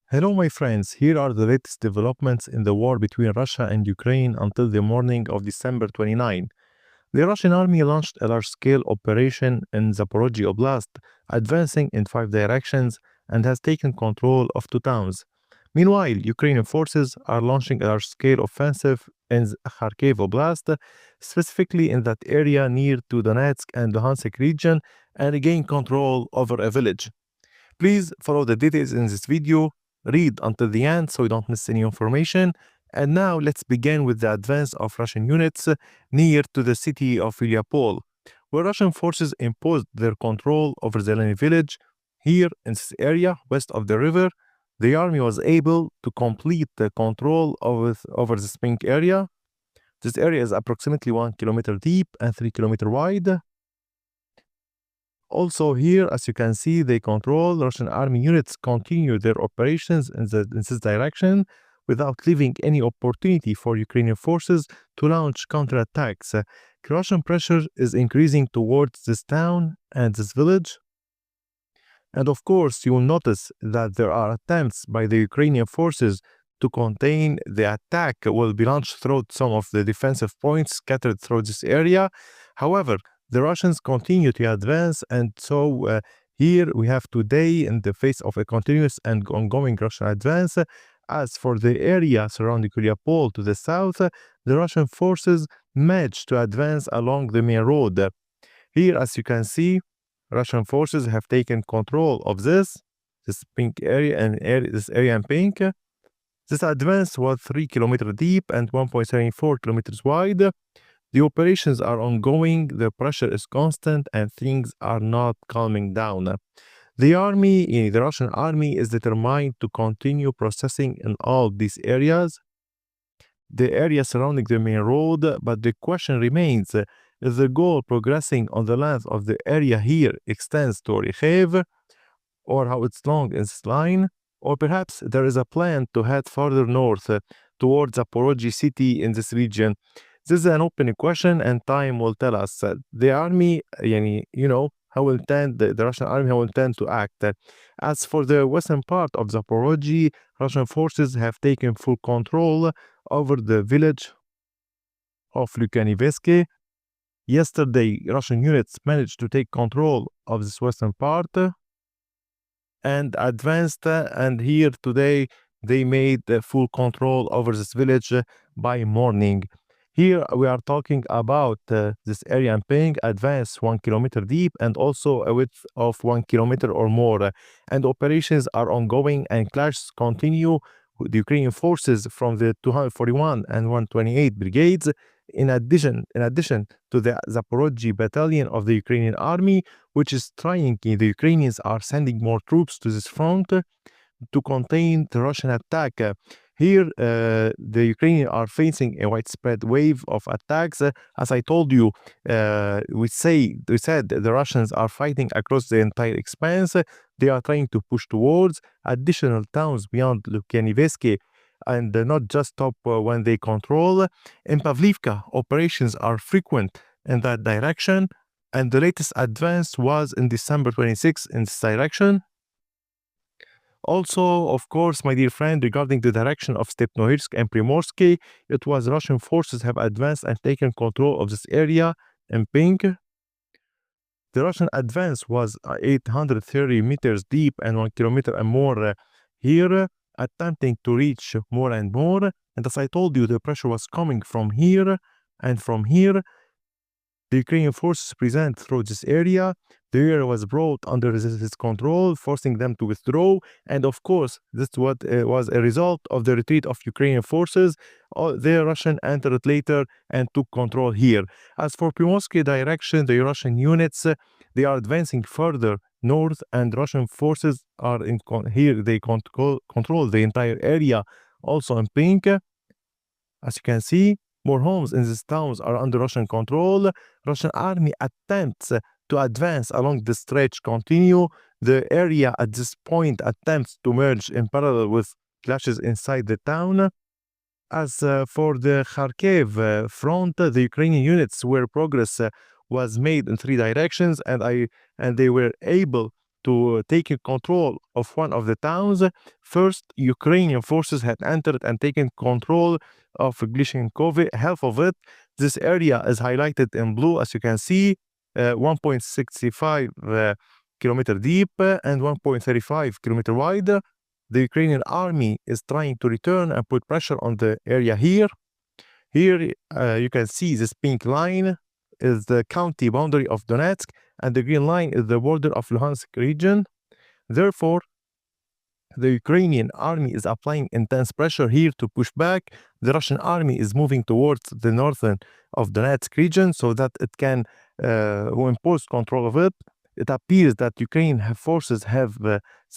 Hello, my friends. Here are the latest developments in the war between Russia and Ukraine until the morning of December 29. The Russian army launched a large scale operation in Zaporizhzhia Oblast, advancing in 5 directions, and has taken control of 2 towns. Meanwhile, Ukrainian forces are launching a large scale offensive in Kharkiv Oblast, specifically in that area near to Donetsk and Luhansk region, and regain control over a village. Please follow the details in this video, read until the end so you don't miss any information. And now let's begin with the advance of Russian units near to the city of Huliaipole, where Russian forces imposed their control over Zeleny village. Here in this area, west of the river, the army was able to complete the control over this pink area. This area is approximately 1 kilometer deep and 3 kilometers wide. Also here, as you can see, they control Russian army units continue their operations in this direction without leaving any opportunity for Ukrainian forces to launch counterattacks. Russian pressure is increasing towards this town and this village. And of course, you will notice that there are attempts by the Ukrainian forces to contain the attack will be launched through some of the defensive points scattered through this area. However, the Russians continue to advance, and so here we have today, in the face of a continuous and ongoing Russian advance. As for the area surrounding Huliaipole to the south, the Russian forces managed to advance along the main road. Here, as you can see, Russian forces have taken control of this pink area and this area in pink. This advance was 3 kilometers deep and 1.74 kilometers wide. The operations are ongoing, the pressure is constant, and things are not calming down. The Russian army is determined to continue processing in all these areas, the area surrounding the main road, but the question remains, is the goal progressing on the length of the area here extends to Kharkiv, or how it's long in this line, or perhaps there is a plan to head further north towards Zaporizhzhia city in this region. This is an open question, and time will tell us. The army, how will the Russian army will intend to act. As for the western part of Zaporizhzhia, Russian forces have taken full control over the village of Lukanivskyi. Yesterday, Russian units managed to take control of this western part and advanced, and here today they made full control over this village by morning. Here we are talking about this area in pink, advance 1 kilometer deep and also a width of 1 kilometer or more. And operations are ongoing and clashes continue with the Ukrainian forces from the 241 and 128 brigades. In addition to the Zaporizhzhia battalion of the Ukrainian army, which is trying, the Ukrainians are sending more troops to this front to contain the Russian attack. Here, the Ukrainians are facing a widespread wave of attacks. As I told you, we said the Russians are fighting across the entire expanse. They are trying to push towards additional towns beyond Lukanivskyi, and not just stop when they control. In Pavlivka, operations are frequent in that direction, and the latest advance was in December 26 in this direction. Also, of course, my dear friend, regarding the direction of Stepnohirsk and Prymorske, it was Russian forces have advanced and taken control of this area in pink. The Russian advance was 830 meters deep and 1 kilometer and more here, attempting to reach more and more. And as I told you, the pressure was coming from here and from here. The Ukrainian forces present through this area. The area was brought under his control, forcing them to withdraw. And of course, this was a result of the retreat of Ukrainian forces. The Russian entered later and took control here. As for Prymorske direction, the Russian units, they are advancing further north, and Russian forces are here. They control the entire area, also in pink. As you can see, more homes in these towns are under Russian control. Russian army attempts to advance along the stretch continue. The area at this point attempts to merge in parallel with clashes inside the town. As for the Kharkiv front, the Ukrainian units where progress was made in 3 directions, and they were able to take control of one of the towns. First, Ukrainian forces had entered and taken control of Hlushchenkove, half of it. This area is highlighted in blue, as you can see, 1.65 kilometer deep and 1.35 kilometer wide. The Ukrainian army is trying to return and put pressure on the area here. Here you can see this pink line is the county boundary of Donetsk, and the green line is the border of Luhansk region. Therefore, the Ukrainian army is applying intense pressure here to push back. The Russian army is moving towards the northern of Donetsk region so that it can impose control of it. It appears that Ukrainian forces have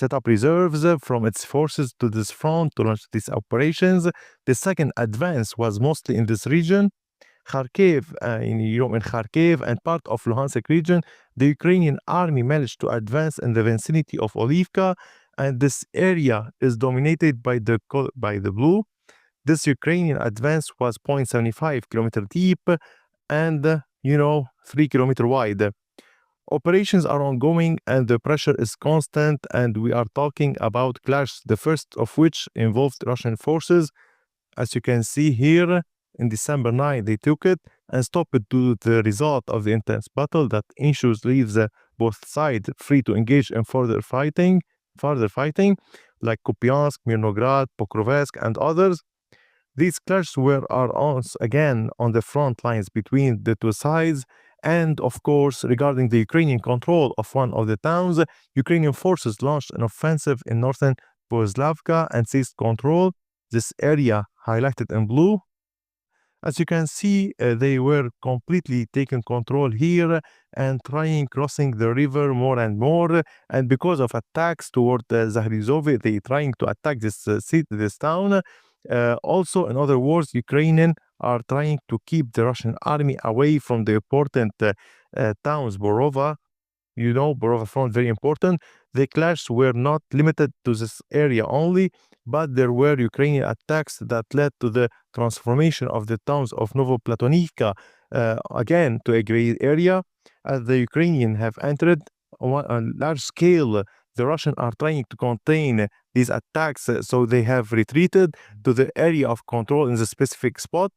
set up reserves from its forces to this front to launch these operations. The second advance was mostly in this region. Kharkiv, in Kharkiv and part of Luhansk region, the Ukrainian army managed to advance in the vicinity of Olhivka, and this area is dominated by the blue. This Ukrainian advance was 0.75 kilometer deep and 3 kilometer wide. Operations are ongoing and the pressure is constant, and we are talking about clash, the first of which involved Russian forces. As you can see here, in December 9, they took it and stopped it to the result of the intense battle that ensues leaves both sides free to engage in further fighting, like Kupiansk, Mirnograd, Pokrovsk, and others. These clashes are again on the front lines between the two sides. And of course, regarding the Ukrainian control of one of the towns, Ukrainian forces launched an offensive in northern Bohuslavka and seized control. This area highlighted in blue. As you can see, they were completely taking control here and crossing the river more and more. And because of attacks toward Zaporizhzhia, they trying to attack this town. Also, in other words, Ukrainian are trying to keep the Russian army away from the important towns. Borova front, very important. The clashes were not limited to this area only, but there were Ukrainian attacks that led to the transformation of the towns of Novoplatonivka again to a gray area. As the Ukrainians have entered on large scale, the Russians are trying to contain these attacks, so they have retreated to the area of control in the specific spot.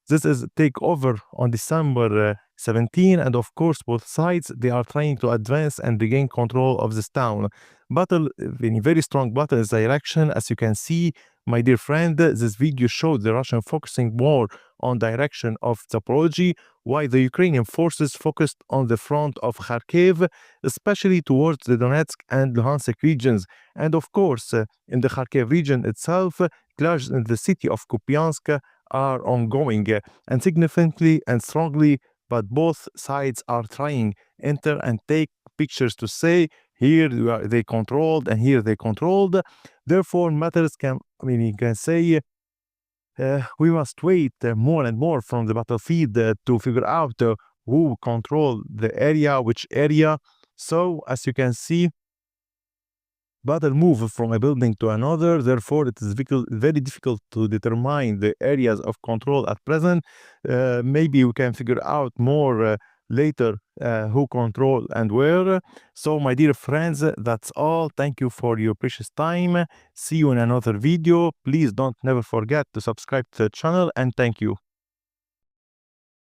This is takeover on December 17, and of course both sides, they are trying to advance and regain control of this town. Very strong battle is direction. As you can see, my dear friend, this video showed the Russian focusing more on direction of Zaporizhzhia, while the Ukrainian forces focused on the front of Kharkiv, especially towards the Donetsk and Luhansk regions. And of course, in the Kharkiv region itself, clashes in the city of Kupiansk are ongoing and significantly and strongly, but both sides are trying enter and take pictures to say here they controlled and here they controlled. Therefore, matters you can say we must wait more and more from the battlefield to figure out who control the area, which area. So, as you can see, battle move from a building to another. Therefore, it is very difficult to determine the areas of control at present. Maybe we can figure out more later who control and where. So, my dear friends, that's all. Thank you for your precious time. See you in another video. Please don't never forget to subscribe to the channel, and thank you.